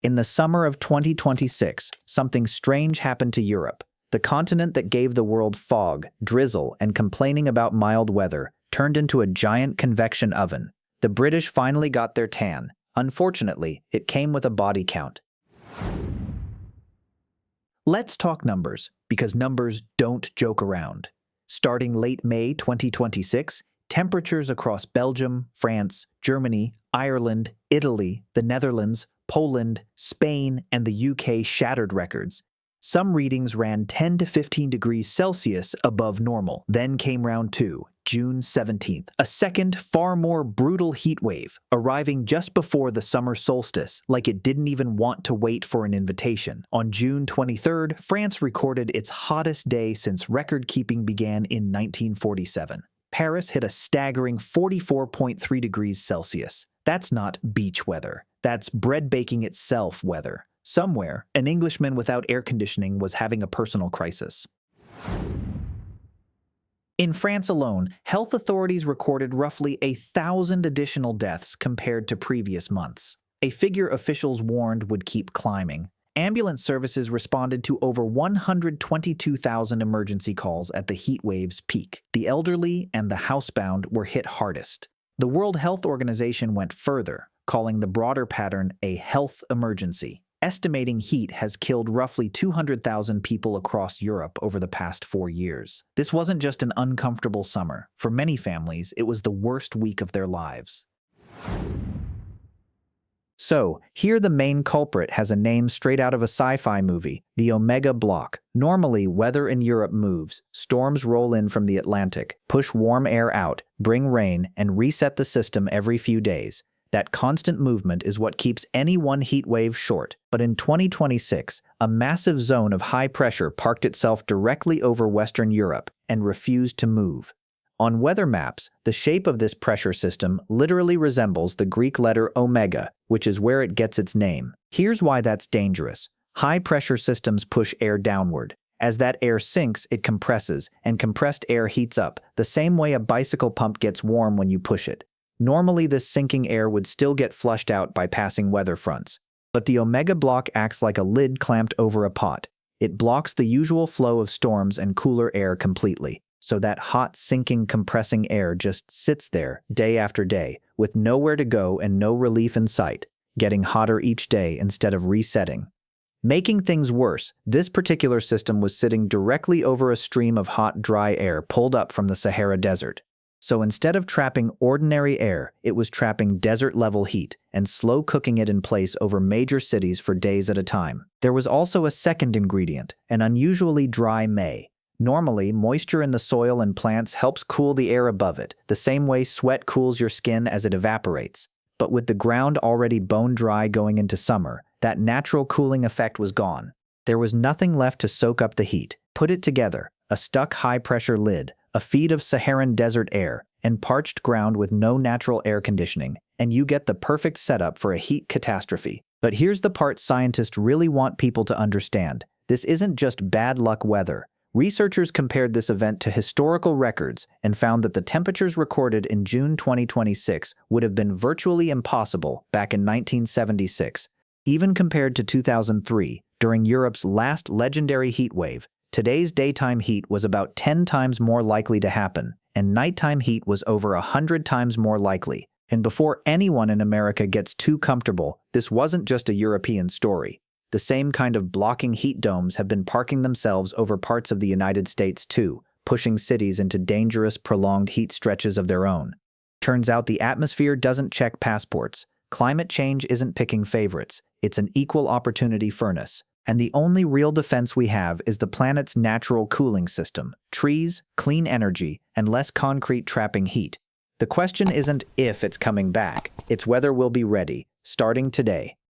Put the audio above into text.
In the summer of 2026, something strange happened to Europe. The continent that gave the world fog, drizzle, and complaining about mild weather turned into a giant convection oven. The British finally got their tan. Unfortunately, it came with a body count. Let's talk numbers, because numbers don't joke around. Starting late May 2026, temperatures across Belgium, France, Germany, Ireland, Italy, the Netherlands, Poland, Spain, and the UK shattered records. Some readings ran 10 to 15 degrees Celsius above normal. Then came round 2, June 17th, a second, far more brutal heat wave, arriving just before the summer solstice, like it didn't even want to wait for an invitation. On June 23rd, France recorded its hottest day since record-keeping began in 1947. Paris hit a staggering 44.3 degrees Celsius. That's not beach weather. That's bread baking itself weather. Somewhere, an Englishman without air conditioning was having a personal crisis. In France alone, health authorities recorded roughly 1,000 additional deaths compared to previous months, a figure officials warned would keep climbing. Ambulance services responded to over 122,000 emergency calls at the heat wave's peak. The elderly and the housebound were hit hardest. The World Health Organization went further, calling the broader pattern a health emergency. Estimating heat has killed roughly 200,000 people across Europe over the past 4 years. This wasn't just an uncomfortable summer. For many families, it was the worst week of their lives. So, here the main culprit has a name straight out of a sci-fi movie, the Omega Block. Normally, weather in Europe moves. Storms roll in from the Atlantic, push warm air out, bring rain, and reset the system every few days. That constant movement is what keeps any one heat wave short. But in 2026, a massive zone of high pressure parked itself directly over Western Europe and refused to move. On weather maps, the shape of this pressure system literally resembles the Greek letter omega, which is where it gets its name. Here's why that's dangerous. High-pressure systems push air downward. As that air sinks, it compresses, and compressed air heats up, the same way a bicycle pump gets warm when you push it. Normally, this sinking air would still get flushed out by passing weather fronts. But the Omega Block acts like a lid clamped over a pot. It blocks the usual flow of storms and cooler air completely. So that hot, sinking, compressing air just sits there, day after day, with nowhere to go and no relief in sight, getting hotter each day instead of resetting. Making things worse, this particular system was sitting directly over a stream of hot, dry air pulled up from the Sahara Desert. So instead of trapping ordinary air, it was trapping desert-level heat and slow cooking it in place over major cities for days at a time. There was also a second ingredient, an unusually dry May. Normally, moisture in the soil and plants helps cool the air above it, the same way sweat cools your skin as it evaporates. But with the ground already bone dry going into summer, that natural cooling effect was gone. There was nothing left to soak up the heat. Put it together, a stuck high-pressure lid, a feed of Saharan desert air, and parched ground with no natural air conditioning, and you get the perfect setup for a heat catastrophe. But here's the part scientists really want people to understand. This isn't just bad luck weather. Researchers compared this event to historical records and found that the temperatures recorded in June 2026 would have been virtually impossible back in 1976. Even compared to 2003, during Europe's last legendary heat wave, today's daytime heat was about 10 times more likely to happen, and nighttime heat was over 100 times more likely. And before anyone in America gets too comfortable, this wasn't just a European story. The same kind of blocking heat domes have been parking themselves over parts of the United States too, pushing cities into dangerous, prolonged heat stretches of their own. Turns out the atmosphere doesn't check passports. Climate change isn't picking favorites. It's an equal opportunity furnace. And the only real defense we have is the planet's natural cooling system: trees, clean energy, and less concrete trapping heat. The question isn't if it's coming back, it's whether we'll be ready, starting today.